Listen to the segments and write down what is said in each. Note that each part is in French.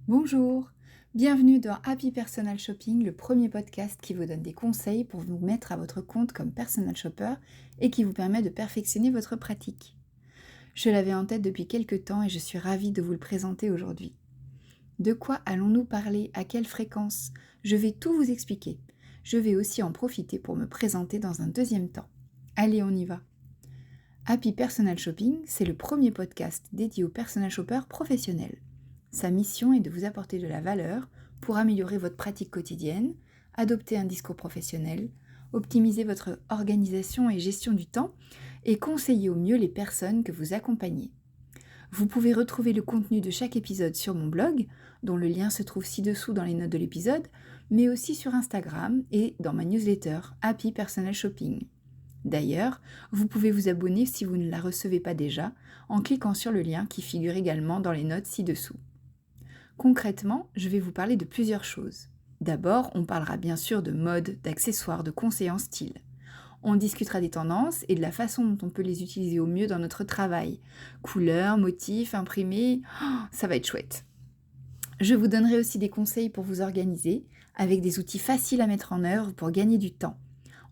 Bonjour, bienvenue dans Happy Personal Shopping, le premier podcast qui vous donne des conseils pour vous mettre à votre compte comme personal shopper et qui vous permet de perfectionner votre pratique. Je l'avais en tête depuis quelques temps et je suis ravie de vous le présenter aujourd'hui. De quoi allons-nous parler? À quelle fréquence? Je vais tout vous expliquer. Je vais aussi en profiter pour me présenter dans un deuxième temps. Allez, on y va. Happy Personal Shopping, c'est le premier podcast dédié aux personal shoppers professionnels. Sa mission est de vous apporter de la valeur pour améliorer votre pratique quotidienne, adopter un discours professionnel, optimiser votre organisation et gestion du temps et conseiller au mieux les personnes que vous accompagnez. Vous pouvez retrouver le contenu de chaque épisode sur mon blog, dont le lien se trouve ci-dessous dans les notes de l'épisode, mais aussi sur Instagram et dans ma newsletter Happy Personal Shopping. D'ailleurs, vous pouvez vous abonner si vous ne la recevez pas déjà en cliquant sur le lien qui figure également dans les notes ci-dessous. Concrètement, je vais vous parler de plusieurs choses. D'abord, on parlera bien sûr de mode, d'accessoires, de conseils en style. On discutera des tendances et de la façon dont on peut les utiliser au mieux dans notre travail. Couleurs, motifs, imprimés, ça va être chouette. Je vous donnerai aussi des conseils pour vous organiser, avec des outils faciles à mettre en œuvre pour gagner du temps.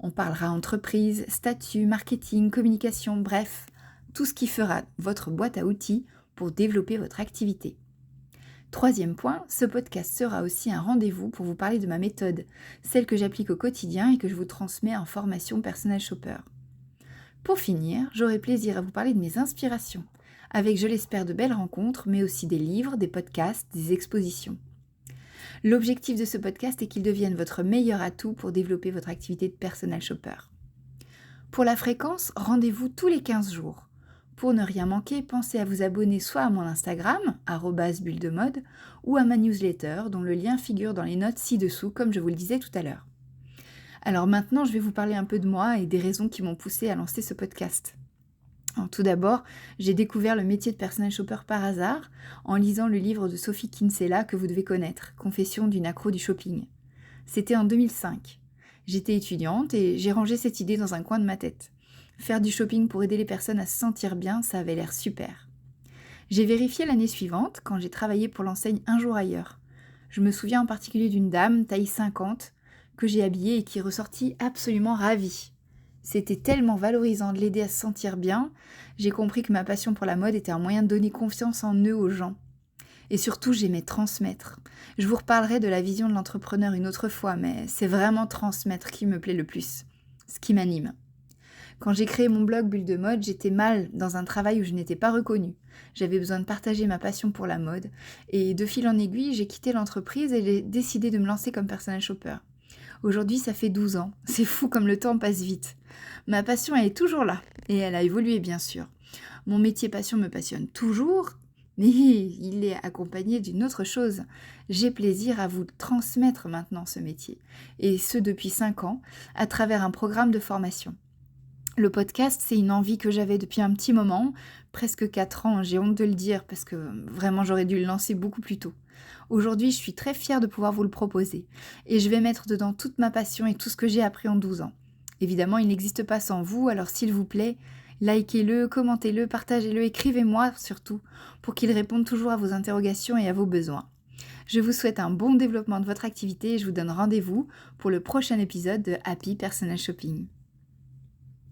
On parlera entreprise, statut, marketing, communication, bref, tout ce qui fera votre boîte à outils pour développer votre activité. Troisième point, ce podcast sera aussi un rendez-vous pour vous parler de ma méthode, celle que j'applique au quotidien et que je vous transmets en formation Personal Shopper. Pour finir, j'aurai plaisir à vous parler de mes inspirations, avec je l'espère de belles rencontres, mais aussi des livres, des podcasts, des expositions. L'objectif de ce podcast est qu'il devienne votre meilleur atout pour développer votre activité de Personal Shopper. Pour la fréquence, rendez-vous tous les 15 jours. Pour ne rien manquer, pensez à vous abonner soit à mon Instagram, @bulledemode, ou à ma newsletter, dont le lien figure dans les notes ci-dessous, comme je vous le disais tout à l'heure. Alors maintenant, je vais vous parler un peu de moi et des raisons qui m'ont poussée à lancer ce podcast. Alors, tout d'abord, j'ai découvert le métier de personal shopper par hasard en lisant le livre de Sophie Kinsella que vous devez connaître, Confession d'une accro du shopping. C'était en 2005. J'étais étudiante et j'ai rangé cette idée dans un coin de ma tête. Faire du shopping pour aider les personnes à se sentir bien, ça avait l'air super. J'ai vérifié l'année suivante, quand j'ai travaillé pour l'enseigne Un jour ailleurs. Je me souviens en particulier d'une dame, taille 50, que j'ai habillée et qui ressortit absolument ravie. C'était tellement valorisant de l'aider à se sentir bien, j'ai compris que ma passion pour la mode était un moyen de donner confiance en eux aux gens. Et surtout, j'aimais transmettre. Je vous reparlerai de la vision de l'entrepreneur une autre fois, mais c'est vraiment transmettre qui me plaît le plus, ce qui m'anime. Quand j'ai créé mon blog Bulle de mode, j'étais mal dans un travail où je n'étais pas reconnue. J'avais besoin de partager ma passion pour la mode et de fil en aiguille, j'ai quitté l'entreprise et j'ai décidé de me lancer comme personal shopper. Aujourd'hui, ça fait 12 ans. C'est fou comme le temps passe vite. Ma passion, elle est toujours là et elle a évolué bien sûr. Mon métier passion me passionne toujours, mais il est accompagné d'une autre chose. J'ai plaisir à vous transmettre maintenant ce métier, et ce depuis 5 ans, à travers un programme de formation. Le podcast, c'est une envie que j'avais depuis un petit moment, presque 4 ans, j'ai honte de le dire parce que vraiment j'aurais dû le lancer beaucoup plus tôt. Aujourd'hui, je suis très fière de pouvoir vous le proposer et je vais mettre dedans toute ma passion et tout ce que j'ai appris en 12 ans. Évidemment, il n'existe pas sans vous, alors s'il vous plaît, likez-le, commentez-le, partagez-le, écrivez-moi surtout pour qu'il réponde toujours à vos interrogations et à vos besoins. Je vous souhaite un bon développement de votre activité et je vous donne rendez-vous pour le prochain épisode de Happy Personal Shopping.